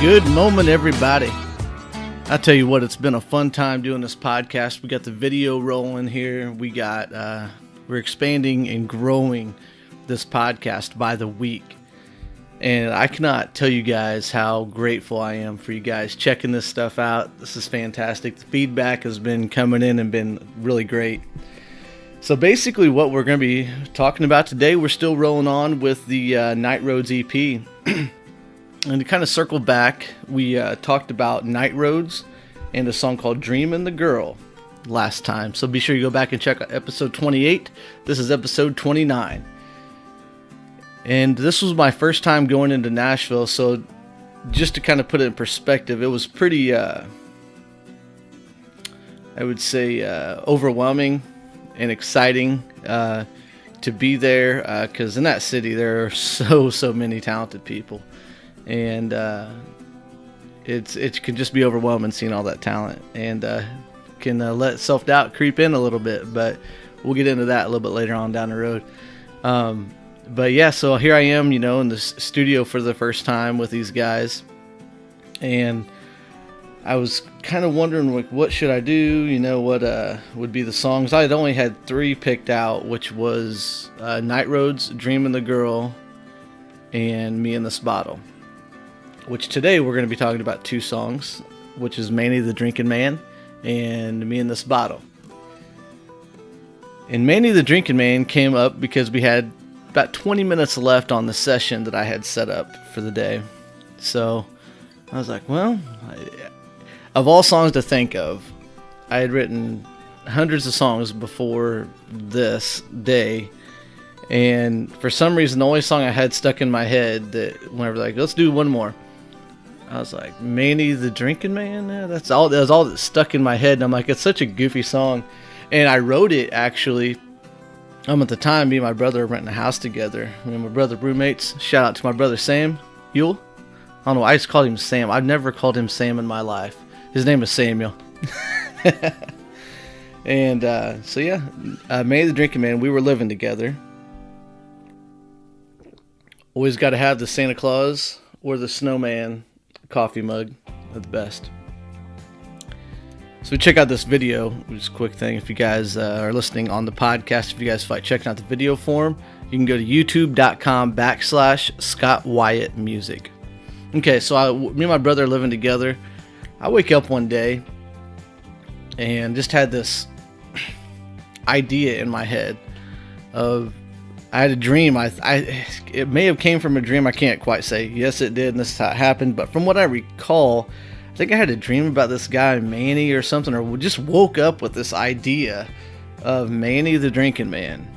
Good moment, everybody. I tell you what, it's been a fun time doing this podcast. We got the video rolling here. We're expanding and growing this podcast by the week. And I cannot tell you guys how grateful I am for you guys checking this stuff out. This is fantastic. The feedback has been coming in and been really great. So basically what we're going to be talking about today, we're still rolling on with the Night Roads EP. And to kind of circle back, we talked about Night Roads and a song called Dreamin' the Girl last time. So be sure you go back and check out episode 28. This is episode 29. And this was my first time going into Nashville, so just to kind of put it in perspective, it was pretty, I would say, overwhelming and exciting to be there, because in that city there are so many talented people. And it can just be overwhelming seeing all that talent, and can let self-doubt creep in a little bit, but we'll get into that a little bit later on down the road. But yeah, so here I am, in the studio for the first time with these guys, and I was kind of wondering, like, what should I do? What would be the songs? I had only had 3 picked out, which was Night Roads, Dreamin' the Girl, and Me in This Bottle. Which today we're going to be talking about 2 songs, which is Manny the Drinkin Man and Me in This Bottle. And Manny the Drinkin Man came up because we had about 20 minutes left on the session that I had set up for the day. So I was like, well, of all songs to think of, I had written hundreds of songs before this day. And for some reason, the only song I had stuck in my head that whenever like, let's do one more, I was like, Manny the Drinkin' Man? Yeah, that's all that stuck in my head. And I'm like, it's such a goofy song. And I wrote it, actually. At the time, me and my brother were renting a house together. Me and my brother roommates. Shout out to my brother Sam Yule. I don't know, I just called him Sam. I've never called him Sam in my life. His name is Samuel. And so yeah, Manny the Drinkin' Man, we were living together. Always got to have the Santa Claus or the Snowman coffee mug. They're the best. So check out this video, which is a quick thing. If you guys are listening on the podcast, if you guys feel like checking out the video form, you can go to youtube.com/Scott Wyatt Music. Okay, so me and my brother are living together. I wake up one day and just had this idea in my head of, I had a dream. It may have came from a dream. I can't quite say. Yes, it did, and this is how it happened. But from what I recall, I think I had a dream about this guy Manny or something, or just woke up with this idea of Manny the Drinkin' Man.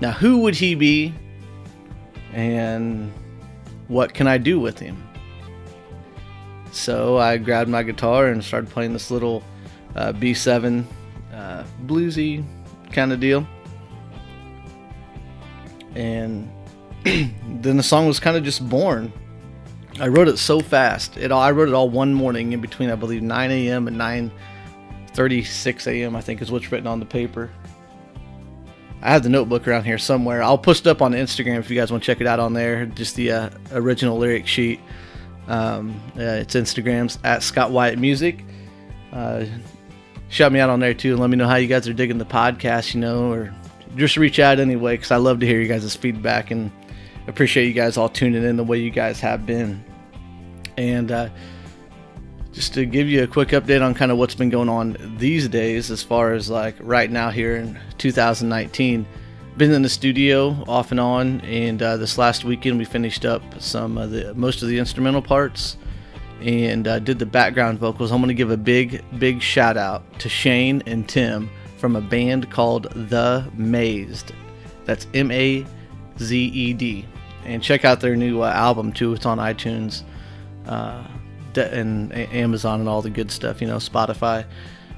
Now, who would he be, and what can I do with him? So I grabbed my guitar and started playing this little B7 bluesy kind of deal. And then the song was kind of just born. I wrote it so fast. I wrote it all one morning in between, I believe, 9 a.m. and 9:36 a.m. I think is what's written on the paper. I have the notebook around here somewhere. I'll post it up on Instagram if you guys want to check it out on there. Just the original lyric sheet. It's Instagram's at Scott Wyatt Music. Shout me out on there too and let me know how you guys are digging the podcast, or just reach out anyway, because I love to hear you guys' feedback and appreciate you guys all tuning in the way you guys have been. And just to give you a quick update on kind of what's been going on these days, as far as like right now here in 2019, been in the studio off and on, and this last weekend we finished up most of the instrumental parts and did the background vocals. I'm going to give a big shout out to Shane and Tim from a band called The Mazed. That's Mazed. And check out their new album too. It's on iTunes and Amazon and all the good stuff, Spotify.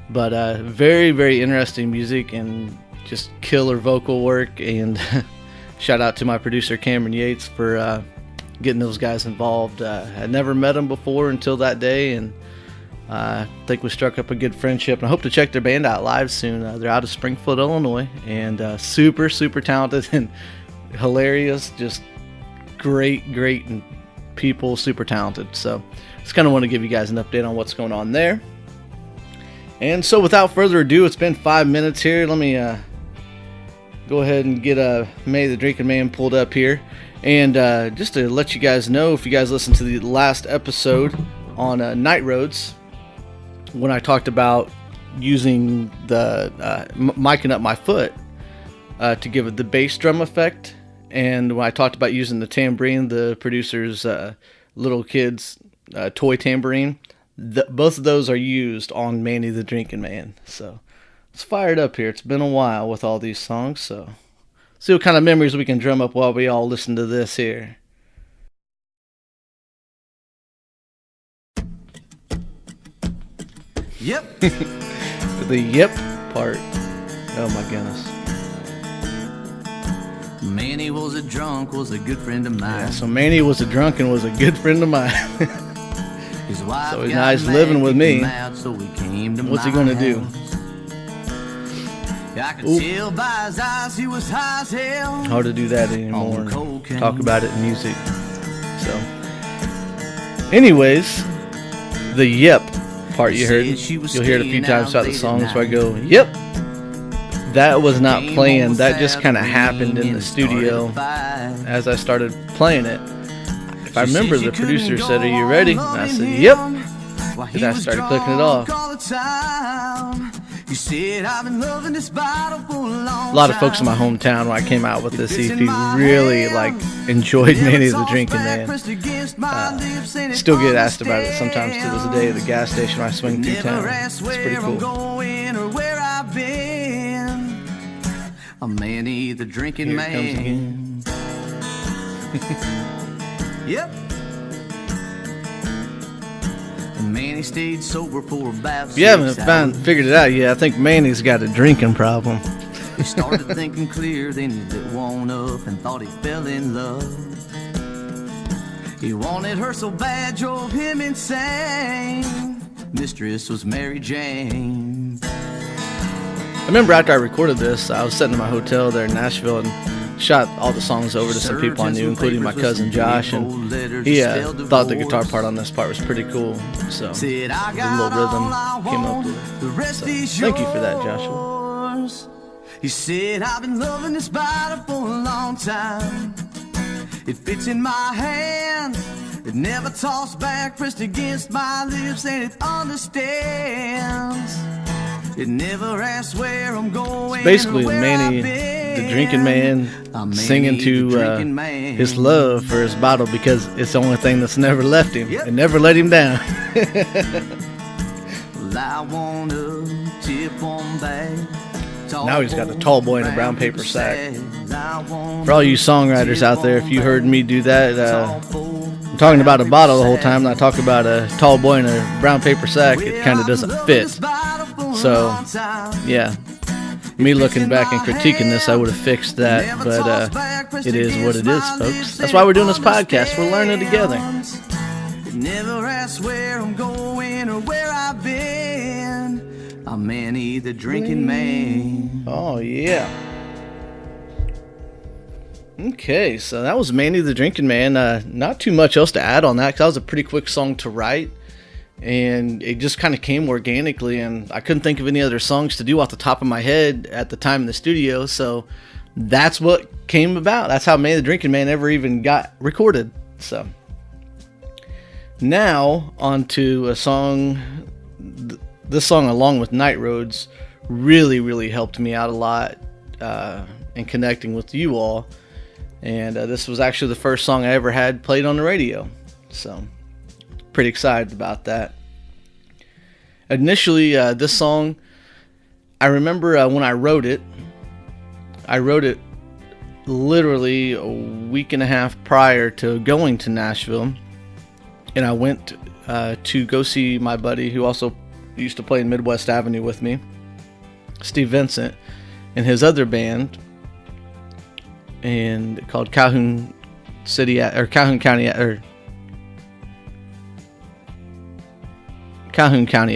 But very, very interesting music and just killer vocal work. And shout out to my producer Cameron Yates for getting those guys involved. I'd never met them before until that day, and I think we struck up a good friendship, and I hope to check their band out live soon. They're out of Springfield, Illinois, and super talented and hilarious, just great and people, super talented. So just kind of want to give you guys an update on what's going on there. And so without further ado, it's been 5 minutes here. Let me go ahead and get Manny the Drinkin Man pulled up here. And just to let you guys know, if you guys listened to the last episode on Night Roads, when I talked about using the miking up my foot to give it the bass drum effect, and when I talked about using the tambourine, the producer's little kid's toy tambourine, both of those are used on Manny the Drinkin Man. So it's fired up here. It's been a while with all these songs, so see what kind of memories we can drum up while we all listen to this here. Yep. The yep part. Oh my goodness. Manny was a drunk, was a good friend of mine. Yeah, so Manny was a drunk and was a good friend of mine. His wife so he's nice living with me. So we came to What's he gonna do? I could tell by his eyes he was high as hell. Hard to do that anymore and talk about it in music. So anyways, the yep part you heard, you'll hear it a few times throughout the song. So I go, yep. That was not planned. That just kind of happened in the studio as I started playing it. If I remember, the producer said, "Are you ready?" And I said, "Yep." And I started clicking it off. A lot of folks in my hometown, when I came out with this EP, really enjoyed Manny the Drinkin Man. Still get asked about it sometimes to this day at the gas station when I swing through town. It's pretty cool. I'm Manny the Drinkin Man. Yep. And Manny stayed sober for about 6 hours. If you haven't figured it out yet, I think Manny's got a drinking problem. He started thinking clear, then he lit one up and thought he fell in love. He wanted her so bad, drove him insane. Mistress was Mary Jane. I remember after I recorded this, I was sitting in my hotel there in Nashville and shot all the songs over to some people I knew, including my cousin Josh, and he thought the guitar part on this part was pretty cool. So the little rhythm came up with it. So thank you for that, Joshua. He said, I've been loving this bottle for a long time. It fits in my hand. It never tossed back, pressed against my lips, and it understands. It never asks where I'm going. It's basically Manny the Drinkin Man singing to his love for his bottle, because it's the only thing that's never left him. It never let him down. Well, I wanna tip on back. Now he's got a tall boy in a brown paper sack. For all you songwriters out there, if you heard me do that, I'm talking about a bottle the whole time, and I talk about a tall boy in a brown paper sack. It kind of doesn't fit. So, yeah, me looking back and critiquing this, I would have fixed that, but it is what it is, folks. That's why we're doing this podcast. We're learning together. Never ask where I'm going or where I've been. I'm Manny the Drinkin Man. Oh, yeah. Okay, so that was Manny the Drinkin Man. Not too much else to add on that, because that was a pretty quick song to write. And it just kind of came organically, and I couldn't think of any other songs to do off the top of my head at the time in the studio, so that's what came about. That's how Manny the Drinkin Man ever even got recorded. So now on to a song. This song, along with Night Roads, really helped me out a lot in connecting with you all. And this was actually the first song I ever had played on the radio, so pretty excited about that. Initially, this song, I remember when I wrote it literally a week and a half prior to going to Nashville, and I went to go see my buddy who also used to play in Midwest Avenue with me, Steve Vincent, and his other band, and called Calhoun County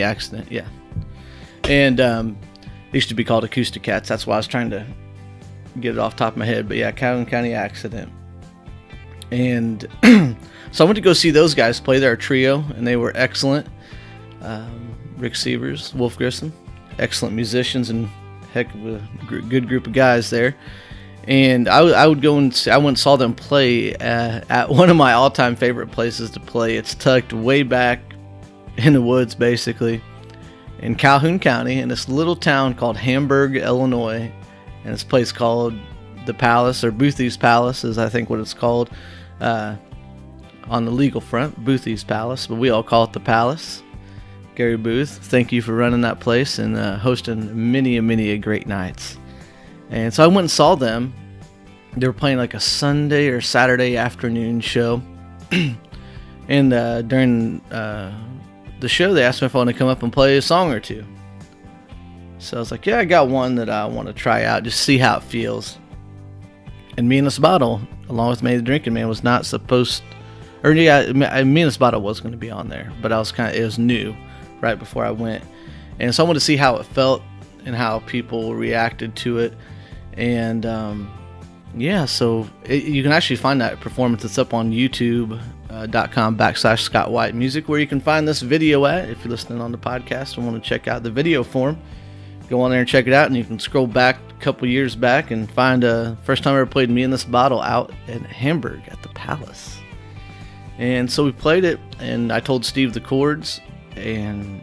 Accident, yeah. And it used to be called Acoustic Cats. That's why I was trying to get it off the top of my head. But yeah, Calhoun County Accident. And so I went to go see those guys play their trio, and they were excellent. Rick Sievers, Wolf Grissom, excellent musicians, and heck of a good group of guys there. And I went and saw them play at one of my all-time favorite places to play. It's tucked way back in the woods, basically, in Calhoun County, in this little town called Hamburg, Illinois. And this place called the Palace, or Boothie's Palace is I think what it's called on the legal front, Boothie's Palace, but we all call it the Palace. Gary Booth, thank you for running that place and hosting many great nights. And so I went and saw them. They were playing like a Sunday or Saturday afternoon show. And during the show, they asked me if I wanted to come up and play a song or two. So I was like, yeah, I got one that I want to try out, just see how it feels. And Me and This Bottle, along with Manny the Drinkin, man, was not supposed... Or yeah, Me and This Bottle was going to be on there, but it was new right before I went. And so I wanted to see how it felt and how people reacted to it. And yeah, so you can actually find that performance. It's up on youtube.com/Scott Wyatt Music, where you can find this video at. If you're listening on the podcast and want to check out the video form, go on there and check it out. And you can scroll back a couple years back and find first time I ever played Me and This Bottle out in Hamburg at the Palace. And so we played it, and I told Steve the chords, and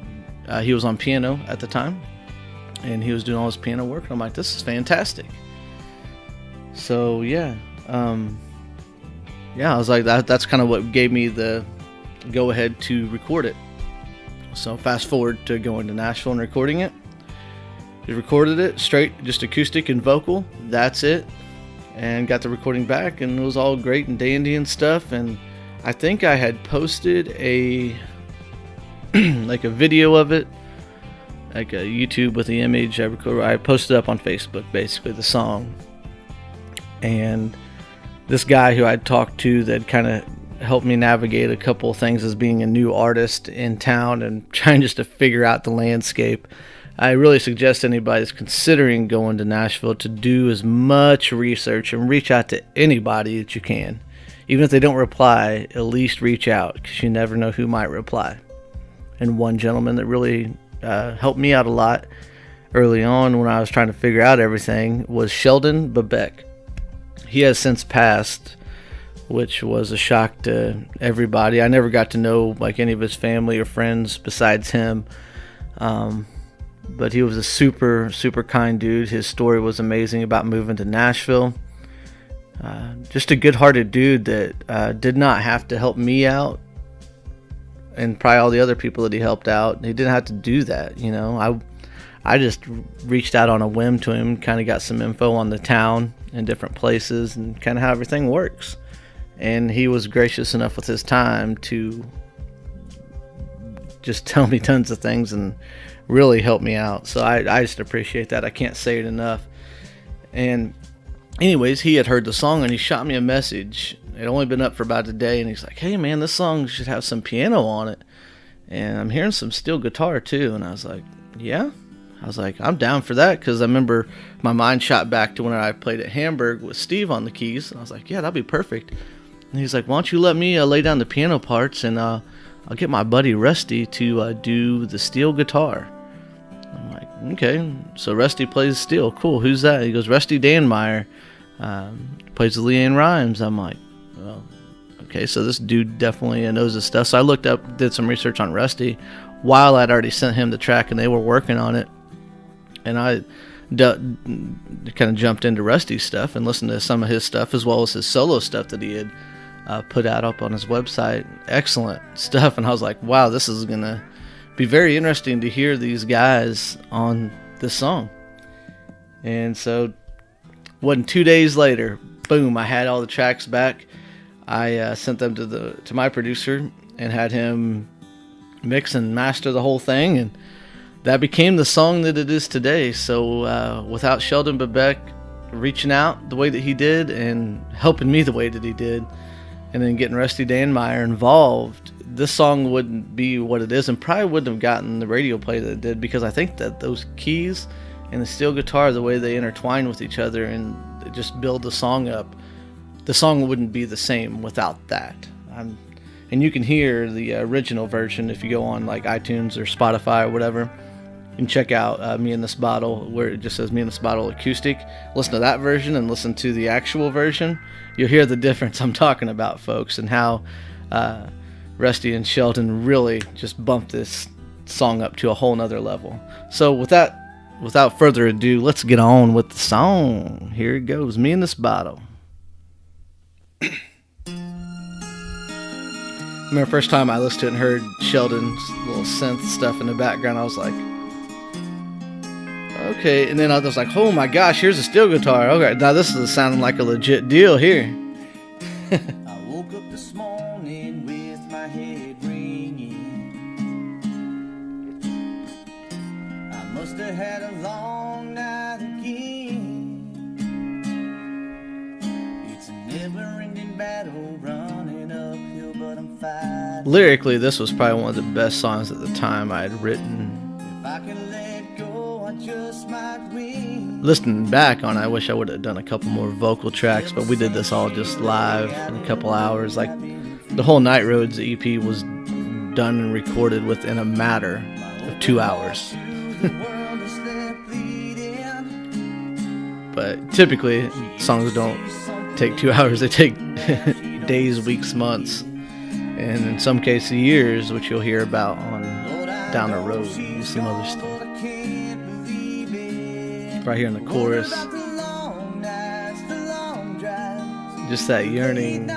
he was on piano at the time, and he was doing all his piano work, and I'm like, this is fantastic. So yeah, I was like, that's kind of what gave me the go ahead to record it. So fast forward to going to Nashville and recording it. We recorded it straight, just acoustic and vocal. That's it, and got the recording back, and it was all great and dandy and stuff. And I think I had posted a like a video of it, like a YouTube with the image I recorded. I posted up on Facebook, basically the song. And this guy who I'd talked to that kind of helped me navigate a couple of things as being a new artist in town and trying just to figure out the landscape. I really suggest anybody that's considering going to Nashville to do as much research and reach out to anybody that you can. Even if they don't reply, at least reach out, because you never know who might reply. And one gentleman that really helped me out a lot early on when I was trying to figure out everything was Sheldon Bebek. He has since passed, which was a shock to everybody. I never got to know like any of his family or friends besides him. But he was a super kind dude. His story was amazing about moving to Nashville. Just a good-hearted dude that did not have to help me out, and probably all the other people that he helped out. He didn't have to do that, you know. I just reached out on a whim to him, kind of got some info on the town and different places and kind of how everything works. And he was gracious enough with his time to just tell me tons of things and really help me out. So I just appreciate that. I can't say it enough. And anyways, he had heard the song and he shot me a message. It had only been up for about a day, and he's like, hey man, this song should have some piano on it, and I'm hearing some steel guitar too. And I was like, yeah? I was like, I'm down for that, because I remember my mind shot back to when I played at Hamburg with Steve on the keys, and I was like, yeah, that'd be perfect. And he's like, why don't you let me lay down the piano parts, and I'll get my buddy Rusty to do the steel guitar. I'm like, okay. So Rusty plays steel. Cool. Who's that? He goes, Rusty Danmeyer, plays the Leanne Rhymes. I'm like, well, okay, so this dude definitely knows his stuff. So I looked up, did some research on Rusty while I'd already sent him the track and they were working on it. And I kind of jumped into Rusty's stuff and listened to some of his stuff, as well as his solo stuff that he had put out up on his website. Excellent stuff. And I was like, wow, this is going to be very interesting to hear these guys on this song. And so, wasn't 2 days later, boom, I had all the tracks back. I sent them to my producer and had him mix and master the whole thing, and that became the song that it is today. So without Sheldon Bebek reaching out the way that he did and helping me the way that he did, and then getting Rusty Danmeyer involved, this song wouldn't be what it is, and probably wouldn't have gotten the radio play that it did, because I think that those keys and the steel guitar, the way they intertwine with each other and just build the song up, the song wouldn't be the same without that. And you can hear the original version if you go on like iTunes or Spotify or whatever. You can check out Me in This Bottle, where it just says Me in This Bottle Acoustic. Listen to that version and listen to the actual version. You'll hear the difference I'm talking about, folks, and how Rusty and Sheldon really just bumped this song up to a whole nother level. So without further ado, let's get on with the song. Here it goes, Me in This Bottle. I remember the first time I listened to it and heard Sheldon's little synth stuff in the background, I was like, okay. And then I was like, oh my gosh, here's a steel guitar. Okay, now this is sounding like a legit deal here. I woke up this morning with my head ringing. I must have had a long night again. It's a never-ending battle running uphill, but I'm fighting. Lyrically, this was probably one of the best songs at the time I had written. If I can let go, I just might win. Listening back on it, I wish I would have done a couple more vocal tracks, but we did this all just live in a couple hours. Like, the whole Night Roads EP was done and recorded within a matter of 2 hours. But typically, songs don't take 2 hours. They take days, weeks, months, and in some cases years, which you'll hear about on down the road with some other stuff. Right here in the chorus, just that yearning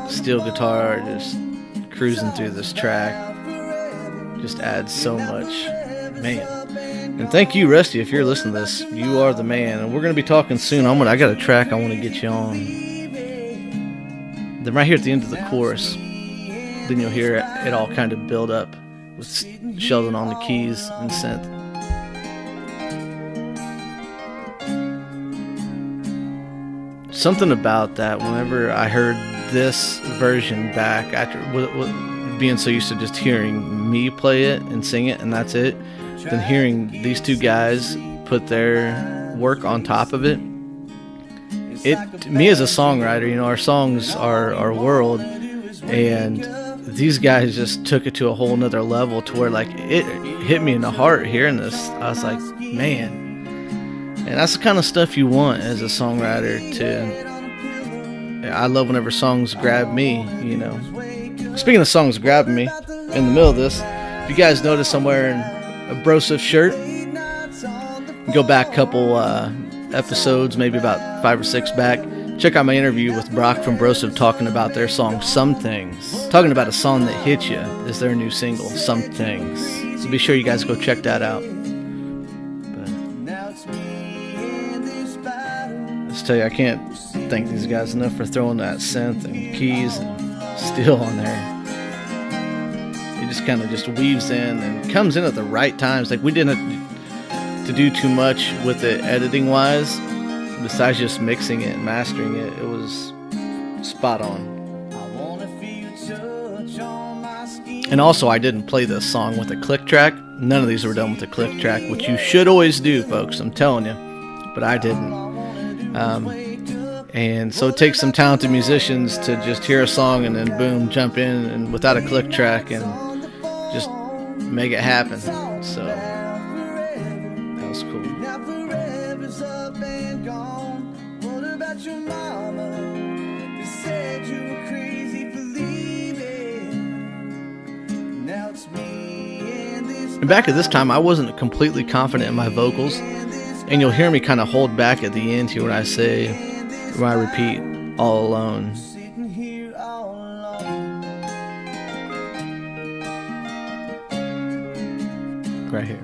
steel guitar just cruising through this track just adds so much, man. And thank you, Rusty, if you're listening to this. You are the man, and we're going to be talking soon. I got a track I want to get you on. Then right here at the end of the chorus, then you'll hear it all kind of build up with Sheldon on the keys and synth. Something about that, whenever I heard this version back, after being so used to just hearing me play it and sing it and that's it, then hearing these two guys put their work on top of it, me as a songwriter, our songs are our world, and these guys just took it to a whole nother level to where, like, it hit me in the heart hearing this. I was like, man. And that's the kind of stuff you want as a songwriter I love whenever songs grab me, Speaking of songs grabbing me, in the middle of this, if you guys notice I'm wearing a Broseph shirt, go back a couple episodes, maybe about 5 or 6 back, check out my interview with Brock from Broseph talking about their song, Some Things. Talking about a song that hit you is their new single, Some Things. So be sure you guys go check that out. Tell you, I can't thank these guys enough for throwing that synth and keys and steel on there. It just kind of just weaves in and comes in at the right times. Like, we didn't have to do too much with it editing wise, besides just mixing it and mastering it. It was spot on. And also, I didn't play this song with a click track. None of these were done with a click track, which you should always do, folks, I'm telling you, but I didn't. And so it takes some talented musicians to just hear a song and then boom, jump in and without a click track and just make it happen. So that was cool. And back at this time, I wasn't completely confident in my vocals. And you'll hear me kind of hold back at the end here when I repeat, all alone. Right here.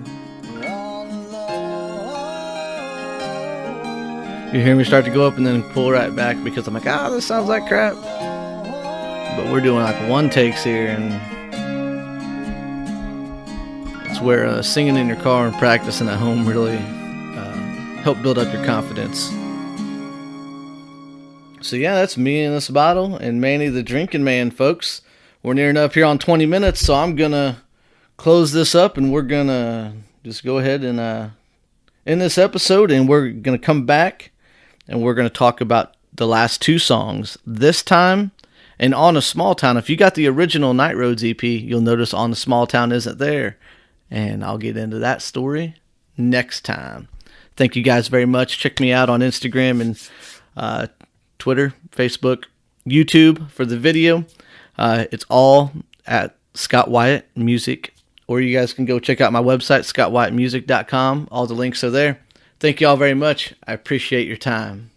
You hear me start to go up and then pull right back because I'm like, this sounds like crap. But we're doing like one takes here, and it's where singing in your car and practicing at home really help build up your confidence. So yeah, that's Me in This Bottle and Manny the Drinkin Man, folks. We're nearing up here on 20 minutes, so I'm gonna close this up and we're gonna just go ahead and end this episode, and we're gonna come back and we're gonna talk about the last two songs. This time, and On a Small Town, if you got the original Night Roads EP, you'll notice On a Small Town isn't there. And I'll get into that story next time. Thank you guys very much. Check me out on Instagram and Twitter, Facebook, YouTube for the video. It's all at Scott Wyatt Music. Or you guys can go check out my website, scottwyattmusic.com. All the links are there. Thank you all very much. I appreciate your time.